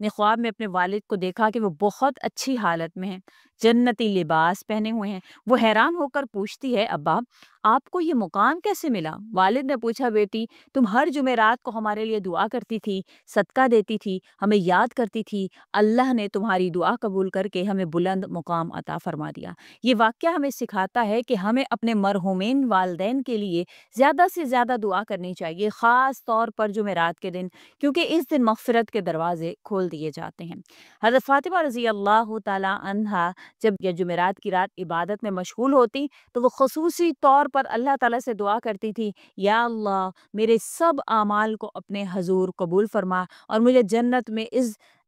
نے خواب میں اپنے والد کو دیکھا کہ وہ بہت اچھی حالت میں ہیں، جنتی لباس پہنے ہوئے ہیں۔ وہ حیران ہو کر پوچھتی ہے، ابا آپ کو یہ مقام کیسے ملا؟ والد نے پوچھا، بیٹی تم ہر جمعرات کو ہمارے لیے دعا کرتی تھی، صدقہ دیتی تھی، ہمیں یاد کرتی تھی، اللہ نے تمہاری دعا قبول کر کے ہمیں بلند مقام عطا فرما دیا۔ یہ واقعہ ہمیں سکھاتا ہے کہ ہمیں اپنے مرحومین والدین کے لیے زیادہ سے زیادہ دعا کرنی چاہیے، خاص طور پر جمعرات کے دن، کیونکہ اس دن مغفرت کے دروازے کھول دیے جاتے ہیں۔ حضرت فاطمہ رضی اللہ تعالی عنہا جب یہ جمعرات کی رات عبادت میں مشغول ہوتی تو وہ خصوصی طور پر اللہ تعالیٰ سے دعا کرتی تھی، یا اللہ میرے سب اعمال کو اپنے حضور قبول فرما اور مجھے جنت میں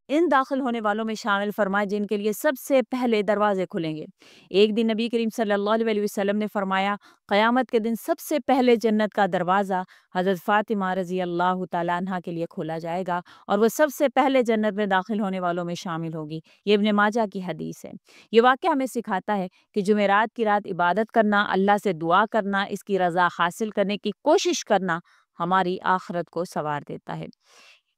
ان داخل ہونے والوں میں شامل فرما جن کے لیے سب سے پہلے دروازے کھلیں گے۔ ایک دن نبی کریم صلی اللہ علیہ وسلم نے فرمایا، قیامت کے دن سب سے پہلے جنت کا دروازہ حضرت فاطمہ رضی اللہ تعالیٰ عنہا کے لیے کھولا جائے گا اور وہ سب سے پہلے جنت میں داخل ہونے والوں میں شامل ہوگی۔ یہ ابن ماجہ کی حدیث ہے۔ یہ واقعہ ہمیں سکھاتا ہے کہ جمعرات کی رات عبادت کرنا، اللہ سے دعا کرنا، اس کی رضا حاصل کرنے کی کوشش کرنا ہماری آخرت کو سنوار دیتا ہے۔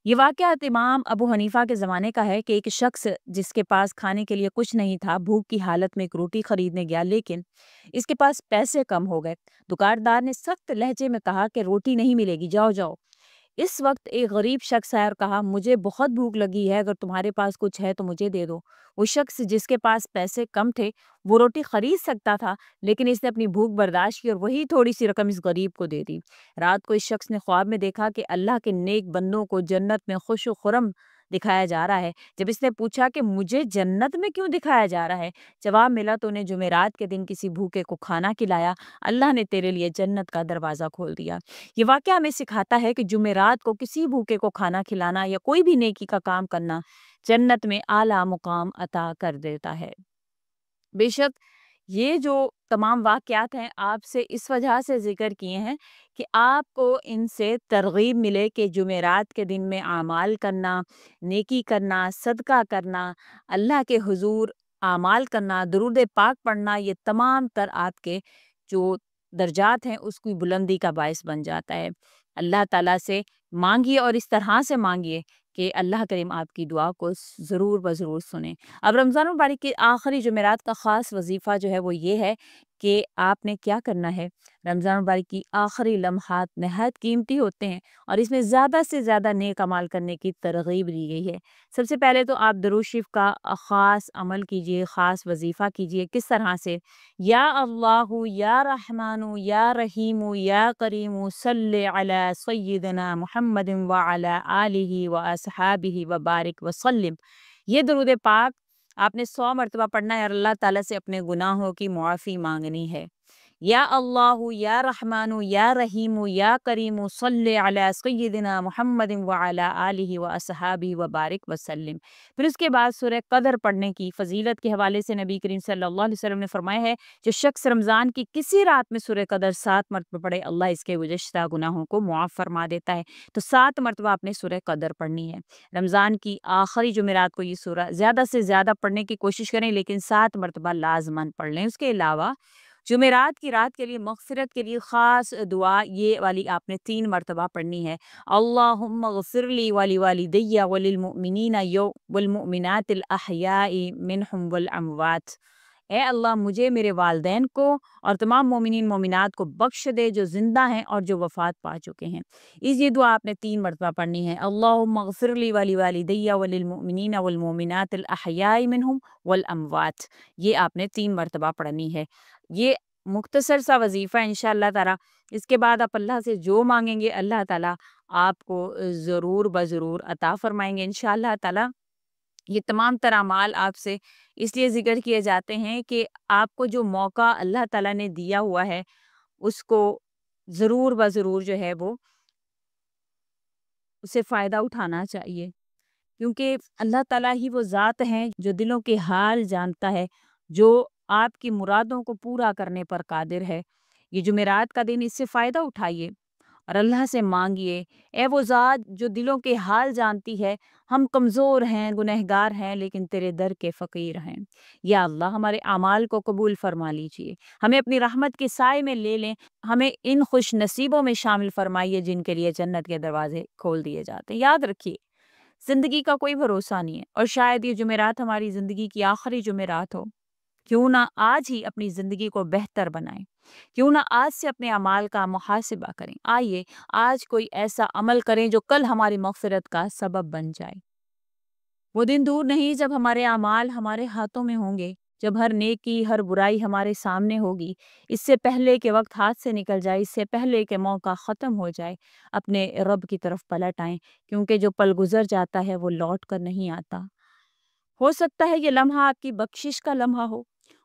یہ واقعہ امام ابو حنیفہ کے زمانے کا ہے کہ ایک شخص جس کے پاس کھانے کے لیے کچھ نہیں تھا، بھوک کی حالت میں ایک روٹی خریدنے گیا، لیکن اس کے پاس پیسے کم ہو گئے۔ دکاندار نے سخت لہجے میں کہا کہ روٹی نہیں ملے گی، جاؤ جاؤ۔ اس وقت ایک غریب شخص آیا اور کہا، مجھے بہت بھوک لگی ہے، اگر تمہارے پاس کچھ ہے تو مجھے دے دو۔ وہ شخص جس کے پاس پیسے کم تھے وہ روٹی خرید سکتا تھا، لیکن اس نے اپنی بھوک برداشت کی اور وہی تھوڑی سی رقم اس غریب کو دے دی۔ رات کو اس شخص نے خواب میں دیکھا کہ اللہ کے نیک بندوں کو جنت میں خوش و خرم دکھایا جا رہا ہے۔ جب اس نے پوچھا کہ مجھے جنت میں کیوں دکھایا جا رہا ہے، جواب ملا تو انہیں جمعرات کے دن کسی بھوکے کو کھانا کھلایا، اللہ نے تیرے لیے جنت کا دروازہ کھول دیا۔ یہ واقعہ ہمیں سکھاتا ہے کہ جمعرات کو کسی بھوکے کو کھانا کھلانا یا کوئی بھی نیکی کا کام کرنا جنت میں اعلیٰ مقام عطا کر دیتا ہے۔ بے شک یہ جو تمام واقعات ہیں آپ سے اس وجہ سے ذکر کیے ہیں کہ آپ کو ان سے ترغیب ملے کہ جمعرات کے دن میں اعمال کرنا، نیکی کرنا، صدقہ کرنا، اللہ کے حضور اعمال کرنا، درود پاک پڑھنا، یہ تمام تر آپ کے جو درجات ہیں اس کی بلندی کا باعث بن جاتا ہے۔ اللہ تعالیٰ سے مانگیے اور اس طرح سے مانگیے کہ اللہ کریم آپ کی دعا کو ضرور بضرور سنیں۔ اب رمضان المبارک کے آخری جمعرات کا خاص وظیفہ جو ہے وہ یہ ہے کہ آپ نے کیا کرنا ہے۔ رمضان مبارک کی آخری لمحات نہایت قیمتی ہوتے ہیں اور اس میں زیادہ سے زیادہ نیک عمل کرنے کی ترغیب دی گئی ہے۔ سب سے پہلے تو آپ درود شریف کا خاص عمل کیجئے، خاص وظیفہ کیجئے۔ کس طرح سے؟ یا اللہ یا رحمان یا رحیم یا کریم صلی علی سیدنا محمد وعلی آلہ واصحابہ وبارک وسلم۔ یہ درود پاک آپ نے 100 مرتبہ پڑھنا ہے اور اللہ تعالیٰ سے اپنے گناہوں کی معافی مانگنی ہے۔ یا اللہ یا رحمان یا رحیم یا کریم صلی علی سیدنا محمد وعلی آلہ واصحابہ وبارک وسلم۔ پھر اس کے بعد سورہ قدر پڑھنے کی فضیلت کے حوالے سے نبی کریم صلی اللہ علیہ وسلم نے فرمایا ہے، جو شخص رمضان کی کسی رات میں سورہ قدر 7 مرتبہ پڑھے، اللہ اس کے گزشتہ گناہوں کو معاف فرما دیتا ہے۔ تو 7 مرتبہ آپ نے سورہ قدر پڑھنی ہے۔ رمضان کی آخری جمعرات کو یہ سورہ زیادہ سے زیادہ پڑھنے کی کوشش کریں، لیکن 7 مرتبہ لازماً پڑھ لیں۔ اس کے علاوہ جمعرات کی رات کے لیے مغفرت کے لیے خاص دعا یہ والی آپ نے 3 مرتبہ پڑھنی ہے۔ اللہم اغفر لی ولی والدی وللمؤمنین والمؤمنات الاحیاء منہم والاموات۔ اے اللہ مجھے، میرے والدین کو اور تمام مومنین مومنات کو بخش دے جو زندہ ہیں اور جو وفات پا چکے ہیں۔ یہ دعا آپ نے 3 مرتبہ پڑھنی ہے۔ اللہم اغفر لی ولی والدی وللمؤمنین والمؤمنات الاحیاء منہم والاموات، یہ آپ نے 3 مرتبہ پڑھنی ہے۔ یہ مختصر سا وظیفہ انشاءاللہ تعالی، اس کے بعد آپ اللہ سے جو مانگیں گے اللہ تعالیٰ آپ کو ضرور بضرور عطا فرمائیں گے انشاءاللہ تعالیٰ۔ یہ تمام تر اعمال آپ سے اس لیے ذکر کیے جاتے ہیں کہ آپ کو جو موقع اللہ تعالیٰ نے دیا ہوا ہے اس کو ضرور بضرور جو ہے وہ اسے فائدہ اٹھانا چاہیے، کیونکہ اللہ تعالیٰ ہی وہ ذات ہیں جو دلوں کے حال جانتا ہے، جو آپ کی مرادوں کو پورا کرنے پر قادر ہے۔ یہ جمعرات کا دن، اس سے فائدہ اٹھائیے اور اللہ سے مانگیے، اے وہ ذات جو دلوں کے حال جانتی ہے، ہم کمزور ہیں، گنہگار ہیں، لیکن تیرے در کے فقیر ہیں۔ یا اللہ ہمارے اعمال کو قبول فرما لیجئے، ہمیں اپنی رحمت کے سائے میں لے لیں، ہمیں ان خوش نصیبوں میں شامل فرمائیے جن کے لیے جنت کے دروازے کھول دیے جاتے ہیں۔ یاد رکھیے زندگی کا کوئی بھروسہ نہیں ہے اور شاید یہ جمعرات ہماری زندگی کی آخری جمعرات ہو۔ کیوں نہ آج ہی اپنی زندگی کو بہتر بنائیں، کیوں نہ آج سے اپنے اعمال کا محاسبہ کریں۔ آئیے آج کوئی ایسا عمل کریں جو کل ہماری مغفرت کا سبب بن جائے۔ وہ دن دور نہیں جب ہمارے اعمال ہمارے ہاتھوں میں ہوں گے، جب ہر نیکی ہر برائی ہمارے سامنے ہوگی۔ اس سے پہلے کہ وقت ہاتھ سے نکل جائے، اس سے پہلے کہ موقع ختم ہو جائے، اپنے رب کی طرف پلٹ آئیں، کیونکہ جو پل گزر جاتا ہے وہ لوٹ کر نہیں آتا۔ ہو سکتا ہے یہ لمحہ آپ کی بخشش کا لمحہ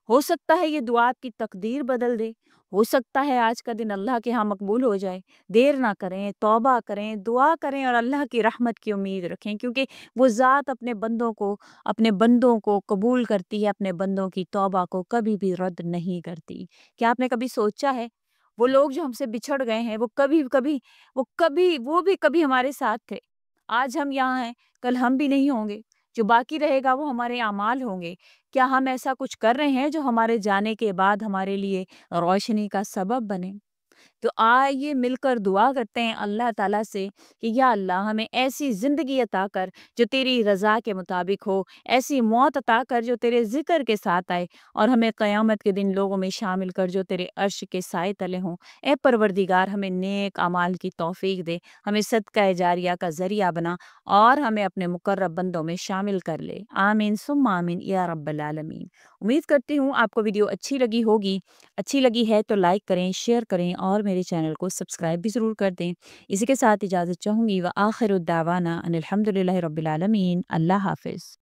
ہو سکتا ہے یہ دعا آپ کی تقدیر بدل دے، ہو سکتا ہے آج کا دن اللہ کے ہاں مقبول ہو جائے۔ دیر نہ کریں، توبہ کریں، دعا کریں اور اللہ کی رحمت کی امید رکھیں، کیونکہ وہ ذات اپنے بندوں کو قبول کرتی ہے، اپنے بندوں کی توبہ کو کبھی بھی رد نہیں کرتی۔ کیا آپ نے کبھی سوچا ہے وہ لوگ جو ہم سے بچھڑ گئے ہیں وہ بھی کبھی ہمارے ساتھ تھے۔ آج ہم یہاں ہیں، کل ہم بھی نہیں ہوں گے۔ جو باقی رہے گا وہ ہمارے اعمال ہوں گے۔ کیا ہم ایسا کچھ کر رہے ہیں جو ہمارے جانے کے بعد ہمارے لیے روشنی کا سبب بنے؟ تو آئیے مل کر دعا کرتے ہیں اللہ تعالیٰ سے کہ یا اللہ ہمیں ایسی زندگی عطا کر جو تیری رضا کے مطابق ہو، ایسی موت عطا کر جو تیرے ذکر کے ساتھ آئے، اور ہمیں قیامت کے دن لوگوں میں شامل کر جو تیرے عرش کے سائے تلے ہوں۔ اے پروردگار ہمیں نیک اعمال کی توفیق دے، ہمیں صدقہ جاریہ کا ذریعہ بنا اور ہمیں اپنے مقرب بندوں میں شامل کر لے۔ آمین ثم آمین یا رب العالمین۔ امید کرتی ہوں آپ کو ویڈیو اچھی لگی ہوگی۔ اچھی لگی ہے تو لائک کریں، شیئر کریں اور میرے چینل کو سبسکرائب بھی ضرور کر دیں۔ اسی کے ساتھ اجازت چاہوں گی، وآخر الدعوانا ان الحمد للہ رب العالمین۔ اللہ حافظ۔